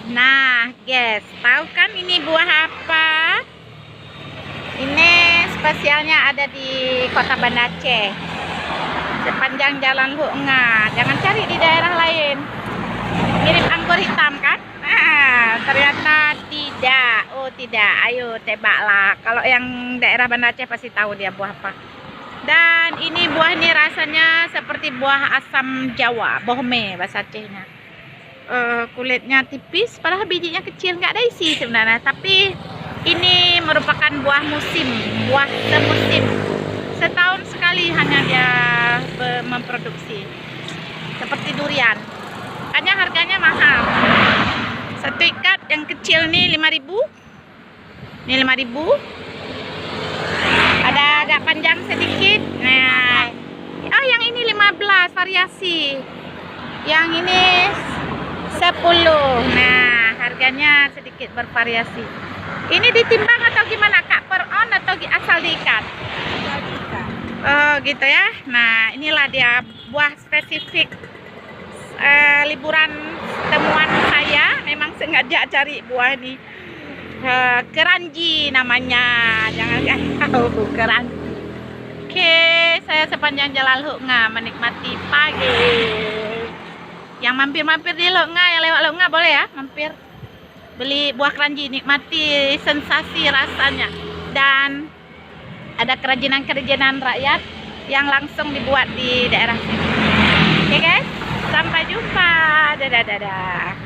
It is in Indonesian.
Nah, guys, tahu kan ini buah apa? Ini spesialnya ada di Kota Banda Aceh, sepanjang Jalan Lunga. Jangan cari di daerah lain. Mirip anggur hitam kan? Nah, ternyata tidak. Oh, tidak. Ayo tebaklah. Kalau yang daerah Banda Aceh pasti tahu dia buah apa. Dan ini buah ini rasanya seperti buah asam Jawa, bohme bahasa Acehnya. Kulitnya tipis, padahal bijinya kecil, nggak ada isi sebenarnya. Tapi ini merupakan buah musim, buah semusim. Setahun sekali hanya dia memproduksi. Seperti durian. Makanya harganya mahal. Satu ikat yang kecil nih 5.000. Ini 5.000. Ada agak panjang sedikit. Nah, oh yang ini 15 variasi. Yang ini 10. Nah, harganya sedikit bervariasi. Ini ditimbang atau gimana Kak? Per on atau asal diikat? Oh, gitu ya. Nah, inilah dia buah spesifik liburan temuan saya. Memang sengaja cari buah ini. Keranji namanya. Jangan tahu keranji. Oke, saya sepanjang Jalan Lunga menikmati pagi. Yang mampir-mampir di Lunga, yang lewat Lunga boleh ya mampir beli buah keranji, nikmati sensasi rasanya. Dan ada kerajinan-kerajinan rakyat yang langsung dibuat di daerah sini. Oke guys, sampai jumpa. Dadah.